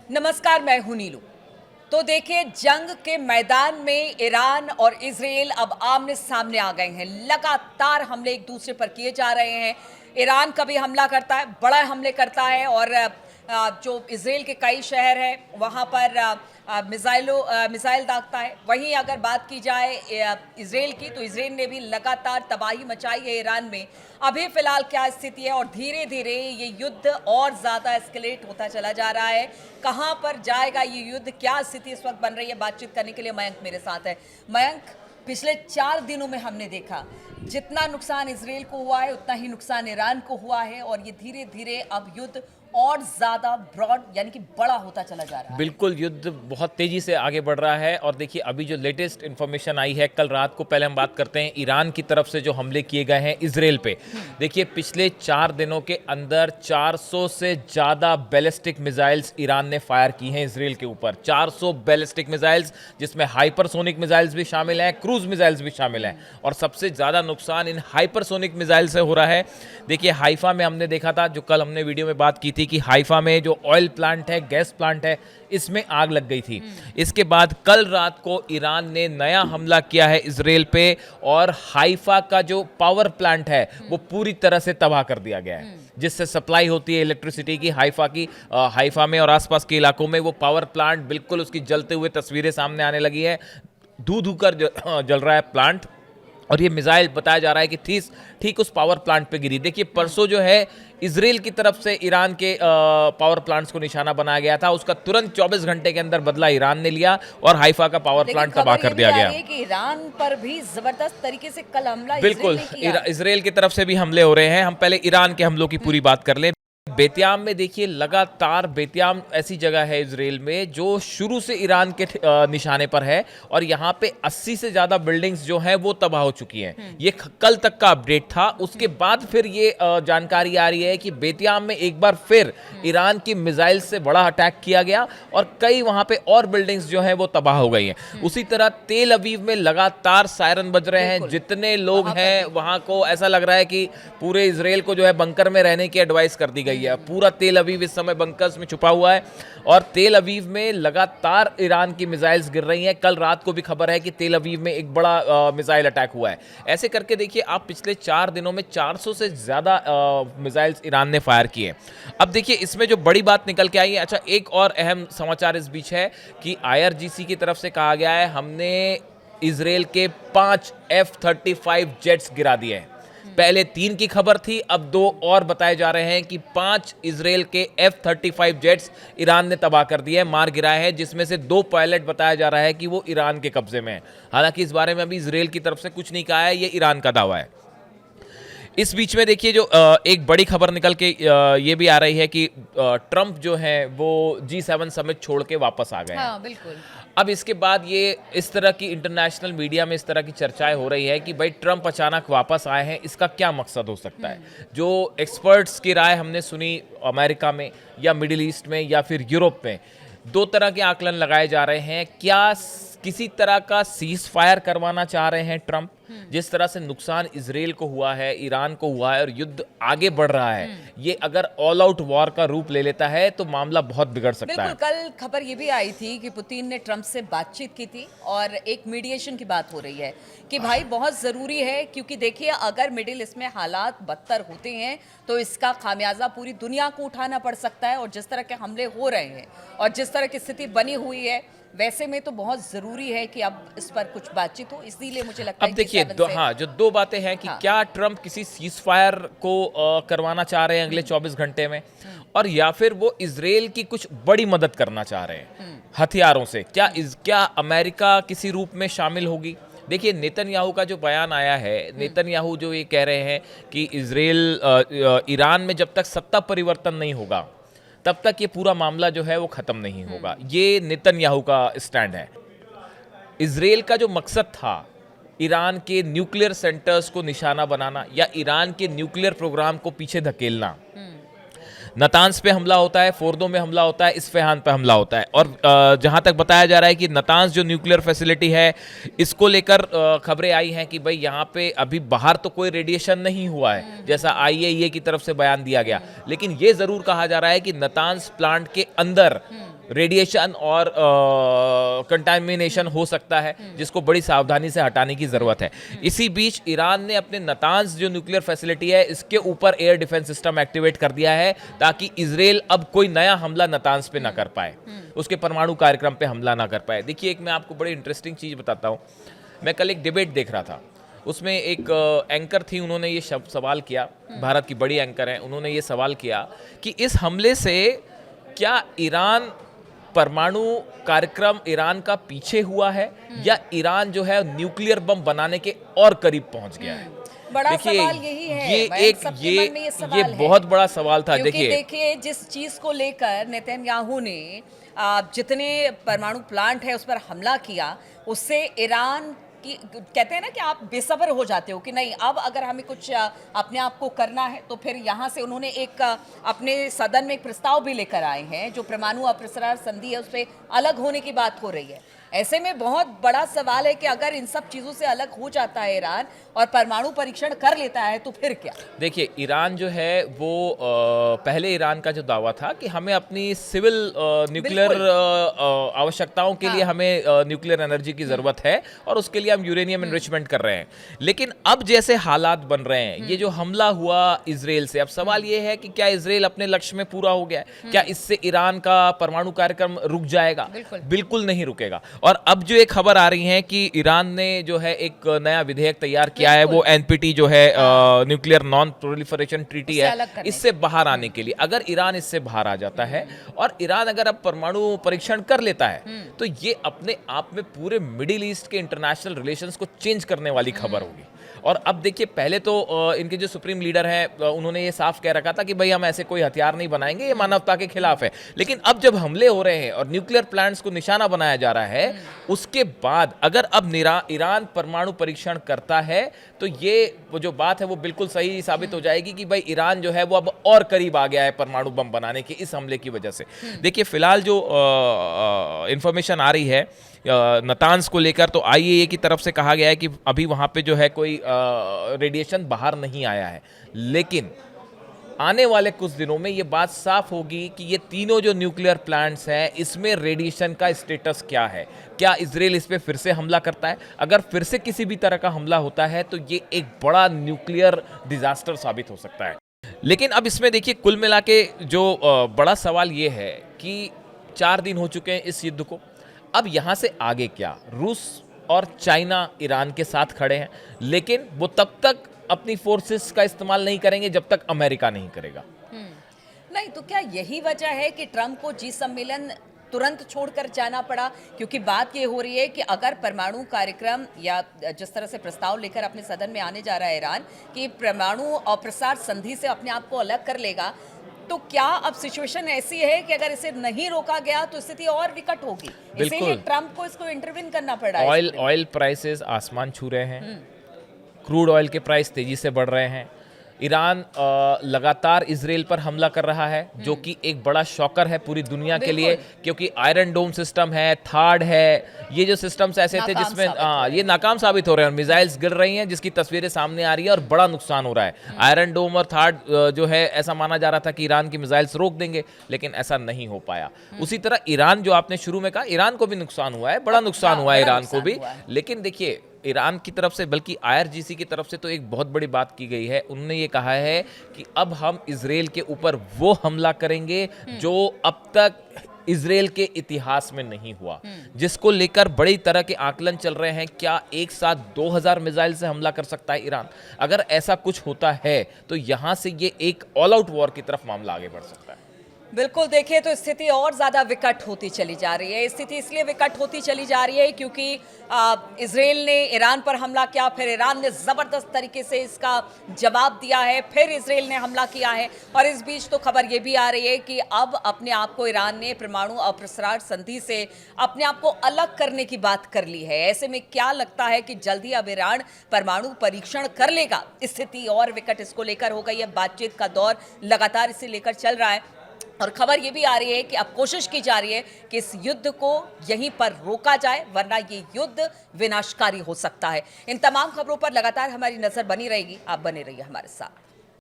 नमस्कार, मैं हूं नीलू। तो देखिए, जंग के मैदान में ईरान और इजराइल अब आमने सामने आ गए हैं। लगातार हमले एक दूसरे पर किए जा रहे हैं। ईरान कभी हमला करता है, बड़ा हमले करता है, और जो इजराइल के कई शहर हैं वहां पर मिसाइल दागता है। वहीं अगर बात की जाए इजराइल की, तो इजराइल ने भी लगातार तबाही मचाई है ईरान में। अभी फिलहाल क्या स्थिति है, और धीरे धीरे ये युद्ध और ज्यादा एस्केलेट होता चला जा रहा है। कहां पर जाएगा ये युद्ध, क्या स्थिति इस वक्त बन रही है, बातचीत करने के लिए मयंक मेरे साथ है। मयंक, पिछले 4 दिनों में हमने देखा जितना नुकसान इजराइल को हुआ है उतना ही नुकसान ईरान को हुआ है, और ये धीरे धीरे अब युद्ध और ज्यादा ब्रॉड यानी कि बड़ा होता चला जा रहा है। बिल्कुल, युद्ध बहुत तेजी से आगे बढ़ रहा है। और देखिए, अभी जो लेटेस्ट इन्फॉर्मेशन आई है कल रात को, पहले हम बात करते हैं ईरान की तरफ से जो हमले किए गए हैं इजराइल पे। देखिए, पिछले 4 दिनों के अंदर 400 से ज़्यादा बैलिस्टिक मिसाइल्स ईरान ने फायर की हैं इजराइल के ऊपर। 400 बैलिस्टिक मिसाइल्स, जिसमें हाइपरसोनिक मिसाइल्स भी शामिल हैं, क्रूज मिसाइल्स भी शामिल हैं। और सबसे ज़्यादा नुकसान इन हाइपरसोनिक मिसाइल से हो रहा है। देखिए, हाइफा में हमने देखा था, जो कल हमने वीडियो में बात की थी, कि हाइफा में जो ऑयल प्लांट है, गैस प्लांट है, इसमें आग लग गई थी। इसके बाद कल रात को ईरान ने नया हमला किया है इजराइल पे, और हाइफा का जो पावर प्लांट है वो पूरी तरह से तबाह कर दिया गया है, जिससे सप्लाई होती है इलेक्ट्रिसिटी की हाइफा में और आसपास के इलाकों में। वो पावर प्लांट बिल्कुल, उसकी जलते हुए तस्वीरें सामने आने लगी है। धू धू कर जल रहा है प्लांट। और ये मिसाइल बताया जा रहा है कि ठीक उस पावर प्लांट पे गिरी। देखिए, परसों जो है इजराइल की तरफ से ईरान के पावर प्लांट्स को निशाना बनाया गया था, उसका तुरंत 24 घंटे के अंदर बदला ईरान ने लिया और हाइफा का पावर प्लांट तबाह कर दिया गया। कि ईरान पर भी जबरदस्त तरीके से कल हमला बिल्कुल, इजराइल की तरफ से भी हमले हो रहे हैं। हम पहले ईरान के हमलों की पूरी बात कर लें। बेतियाम में देखिए, लगातार बेतियाम ऐसी जगह है इजराइल में जो शुरू से ईरान के निशाने पर है, और यहाँ पे 80 से ज़्यादा बिल्डिंग्स जो हैं वो तबाह हो चुकी हैं। ये कल तक का अपडेट था। उसके बाद फिर ये जानकारी आ रही है कि बेतियाम में एक बार फिर ईरान की मिसाइल से बड़ा अटैक किया गया, और कई वहाँ पे और बिल्डिंग्स जो हैं वो तबाह हो गई हैं। उसी तरह तेल अवीव में लगातार सायरन बज रहे हैं। जितने लोग हैं वहाँ को ऐसा लग रहा है कि पूरे इजराइल को जो है बंकर में रहने की एडवाइस कर दी गई है। पूरा तेल अवीव इस समय बंकर्स में छुपा हुआ है, और तेल अवीव में लगातार ईरान की मिसाइल्स गिर रही हैं। कल रात को भी खबर है कि तेल अवीव में एक बड़ा मिसाइल अटैक हुआ है। ऐसे करके देखिए, आप पिछले 4 दिनों में 400 से ज़्यादा मिसाइल्स ईरान ने फायर किए। अब देखिए, इसमें जो बड़ी बात निकल के आई है, अच्छा, एक और अहम समाचार इस बीच है कि IRGC की तरफ से कहा गया है, हमने इजराइल के 5 F-35 जेट्स गिरा दिए हैं। पहले 3 की खबर थी, अब 2 और बताए जा रहे हैं कि 5 इजराइल के F-35 जेट्स ईरान ने तबाह कर दिए हैं, मार गिराए हैं, जिसमें से 2 पायलट बताया जा रहा है कि वो ईरान के कब्जे में है। हालांकि इस बारे में अभी इजराइल की तरफ से कुछ नहीं कहा है, ये ईरान का दावा है। इस बीच में देखिए, जो एक बड़ी खबर निकल के ये भी आ रही है कि ट्रंप जो है वो G7 समिट छोड़ के वापस आ गए हैं। हाँ, बिल्कुल। अब इसके बाद ये इस तरह की इंटरनेशनल मीडिया में इस तरह की चर्चाएं हो रही है कि भाई, ट्रंप अचानक वापस आए हैं, इसका क्या मकसद हो सकता है। जो एक्सपर्ट्स की राय हमने सुनी अमेरिका में या मिडिल ईस्ट में या फिर यूरोप में, 2 तरह के आकलन लगाए जा रहे हैं। क्या किसी तरह का सीज फायर करवाना चाह रहे हैं ट्रंप, जिस तरह से नुकसान इजराइल को हुआ है, ईरान को हुआ है, और युद्ध आगे बढ़ रहा है, ये अगर ऑल आउट वॉर का रूप ले लेता है तो मामला बहुत बिगड़ सकता है। बिल्कुल, कल खबर ये भी आई थी कि पुतिन ने ट्रंप से बातचीत की थी, और एक मीडिएशन की बात हो रही है कि भाई बहुत ज़रूरी है, क्योंकि देखिए, अगर मिडिल ईस्ट में हालात बदतर होते हैं तो इसका खामियाजा पूरी दुनिया को उठाना पड़ सकता है। और जिस तरह के हमले हो रहे हैं और जिस तरह की स्थिति बनी हुई है, वैसे में तो बहुत ज़रूरी है कि अब इस पर कुछ बातचीत हो। इसीलिए मुझे लगता है अब देखिए, जो 2 बातें हैं कि क्या ट्रंप किसी सीज फायर को करवाना चाह रहे हैं अगले 24 घंटे में, और या फिर वो इजराइल की कुछ बड़ी मदद करना चाह रहे हैं हथियारों से। क्या अमेरिका किसी रूप में शामिल होगी। देखिए, नेतन्याहू का जो बयान आया है, नेतन्याहू जो ये कह रहे हैं कि ईरान में जब तक सत्ता परिवर्तन नहीं होगा तब तक ये पूरा मामला जो है वो खत्म नहीं होगा। ये नेतन्याहू का स्टैंड है। इजराइल का जो मकसद था, ईरान के न्यूक्लियर सेंटर्स को निशाना बनाना या ईरान के न्यूक्लियर प्रोग्राम को पीछे धकेलना, नतांज पे हमला होता है, फोर्दो में हमला होता है, इस्फहान पे हमला होता है। और जहां तक बताया जा रहा है कि नतांज जो न्यूक्लियर फैसिलिटी है, इसको लेकर खबरें आई हैं कि भाई, यहाँ पे अभी बाहर तो कोई रेडिएशन नहीं हुआ है, जैसा IAEA की तरफ से बयान दिया गया, लेकिन ये जरूर कहा जा रहा है कि नतांज प्लांट के अंदर रेडिएशन और कंटामिनेशन हो सकता है, जिसको बड़ी सावधानी से हटाने की ज़रूरत है। इसी बीच ईरान ने अपने नतांज जो न्यूक्लियर फैसिलिटी है, इसके ऊपर एयर डिफेंस सिस्टम एक्टिवेट कर दिया है, ताकि इजराइल अब कोई नया हमला नतांज पे ना कर पाए, उसके परमाणु कार्यक्रम पे हमला ना कर पाए। देखिए, एक मैं आपको बड़ी इंटरेस्टिंग चीज़ बताता हूँ। मैं कल एक डिबेट देख रहा था, उसमें एक एंकर थी, उन्होंने ये सवाल किया, भारत की बड़ी एंकर हैं, उन्होंने ये सवाल किया कि इस हमले से क्या ईरान परमाणु कार्यक्रम ईरान का पीछे हुआ है, या ईरान जो है न्यूक्लियर बम बनाने के और करीब पहुंच गया है। बड़ा सवाल यही है, ये बहुत बड़ा सवाल था। देखिए जिस चीज को लेकर नेतन्याहू ने जितने परमाणु प्लांट है उस पर हमला किया, उससे ईरान की, कहते हैं ना कि आप बेसब्र हो जाते हो कि नहीं, अब अगर हमें कुछ अपने आप को करना है तो फिर यहाँ से उन्होंने एक अपने सदन में एक प्रस्ताव भी लेकर आए हैं, जो परमाणु अप्रसार संधि है उस पर अलग होने की बात हो रही है। ऐसे में बहुत बड़ा सवाल है कि अगर इन सब चीजों से अलग हो जाता है ईरान और परमाणु परीक्षण कर लेता है तो फिर क्या? देखिए, ईरान जो है वो पहले ईरान का जो दावा था कि हमें अपनी सिविल न्यूक्लियर आवश्यकताओं के लिए हमें न्यूक्लियर एनर्जी की जरूरत है, और उसके लिए हम यूरेनियम एनरिचमेंट कर रहे हैं। लेकिन अब जैसे हालात बन रहे हैं, ये जो हमला हुआ इजराइल से, अब सवाल ये है कि क्या इजराइल अपने लक्ष्य में पूरा हो गया है? क्या इससे ईरान का परमाणु कार्यक्रम रुक जाएगा? बिल्कुल नहीं रुकेगा। और अब जो एक खबर आ रही है कि ईरान ने जो है एक नया विधेयक तैयार किया है, वो एनपीटी जो है न्यूक्लियर नॉन प्रोलिफरेशन ट्रीटी है, इससे बाहर आने के लिए। अगर ईरान इससे बाहर आ जाता है और ईरान अगर अब परमाणु परीक्षण कर लेता है, तो ये अपने आप में पूरे मिडिल ईस्ट के इंटरनेशनल रिलेशंस को चेंज करने वाली खबर होगी। और अब देखिए, पहले तो इनके जो सुप्रीम लीडर हैं, उन्होंने ये साफ कह रखा था कि भाई हम ऐसे कोई हथियार नहीं बनाएंगे, ये मानवता के खिलाफ है। लेकिन अब जब हमले हो रहे हैं और न्यूक्लियर प्लांट्स को निशाना बनाया जा रहा है, उसके बाद अगर अब ईरान परमाणु परीक्षण करता है, तो ये वो जो बात है वो बिल्कुल सही साबित हो जाएगी कि भाई ईरान जो है वो अब और करीब आ गया है परमाणु बम बनाने के, इस हमले की वजह से। देखिए, फिलहाल जो इंफॉर्मेशन आ रही है नतांज को लेकर, तो आईएए की तरफ से कहा गया है कि अभी वहाँ पे जो है कोई रेडिएशन बाहर नहीं आया है। लेकिन आने वाले कुछ दिनों में ये बात साफ होगी कि ये तीनों जो न्यूक्लियर प्लांट्स हैं, इसमें रेडिएशन का स्टेटस क्या है। क्या इजराइल इस पे फिर से हमला करता है? अगर फिर से किसी भी तरह का हमला होता है तो ये एक बड़ा न्यूक्लियर डिजास्टर साबित हो सकता है। लेकिन अब इसमें देखिए, कुल मिला के जो बड़ा सवाल ये है कि 4 दिन हो चुके हैं इस युद्ध को, अब यहाँ से आगे क्या? रूस और चाइना ईरान के साथ खड़े हैं, लेकिन वो तब तक अपनी फोर्सेस का इस्तेमाल नहीं करेंगे जब तक अमेरिका नहीं करेगा। नहीं तो क्या यही वजह है कि ट्रंप को जी सम्मेलन तुरंत छोड़कर जाना पड़ा? क्योंकि बात ये हो रही है कि अगर परमाणु कार्यक्रम या जिस तरह से प्रस्ताव लेकर अपने सदन में आने जा रहा है ईरान कि परमाणु अप्रसार संधि से अपने आप को अलग कर लेगा, तो क्या अब सिचुएशन ऐसी है कि अगर इसे नहीं रोका गया तो स्थिति और विकट होगी? इसीलिए ट्रंप को इसको इंटरवीन करना पड़ा है। ऑयल प्राइसेस आसमान छू रहे हैं, क्रूड ऑयल के प्राइस तेजी से बढ़ रहे हैं। ईरान लगातार इजराइल पर हमला कर रहा है, जो कि एक बड़ा शॉकर है पूरी दुनिया के लिए, क्योंकि आयरन डोम सिस्टम है, थार्ड है, ये जो सिस्टम्स ऐसे थे जिसमें ये नाकाम साबित हो रहे हैं और मिसाइल्स गिर रही हैं, जिसकी तस्वीरें सामने आ रही है और बड़ा नुकसान हो रहा है। आयरन डोम और थार्ड जो है, ऐसा माना जा रहा था कि ईरान की मिसाइल्स रोक देंगे, लेकिन ऐसा नहीं हो पाया। उसी तरह ईरान, जो आपने शुरू में कहा, ईरान को भी नुकसान हुआ है, बड़ा नुकसान हुआ है ईरान को भी। लेकिन देखिए, ईरान की तरफ से, बल्कि आईआरजीसी की तरफ से तो एक बहुत बड़ी बात की गई है। उन्होंने ये कहा है कि अब हम इजराइल के ऊपर वो हमला करेंगे जो अब तक इजराइल के इतिहास में नहीं हुआ, जिसको लेकर बड़ी तरह के आकलन चल रहे हैं। क्या एक साथ 2000 मिसाइल से हमला कर सकता है ईरान? अगर ऐसा कुछ होता है तो यहां से ये एक ऑल आउट वॉर की तरफ मामला आगे बढ़ सकता है। बिल्कुल, देखिए तो स्थिति और ज़्यादा विकट होती चली जा रही है। स्थिति इसलिए विकट होती चली जा रही है क्योंकि इजराइल ने ईरान पर हमला किया, फिर ईरान ने ज़बरदस्त तरीके से इसका जवाब दिया है, फिर इजराइल ने हमला किया है। और इस बीच तो खबर ये भी आ रही है कि अब अपने आप को ईरान ने परमाणु अप्रसार संधि से अपने आप को अलग करने की बात कर ली है। ऐसे में क्या लगता है कि जल्दी अब ईरान परमाणु परीक्षण कर लेगा? स्थिति और विकट इसको लेकर हो गई है। बातचीत का दौर लगातार इसे लेकर चल रहा है और खबर ये भी आ रही है कि अब कोशिश की जा रही है कि इस युद्ध को यहीं पर रोका जाए, वरना ये युद्ध विनाशकारी हो सकता है। इन तमाम खबरों पर लगातार हमारी नजर बनी रहेगी। आप बने रहिए हमारे साथ।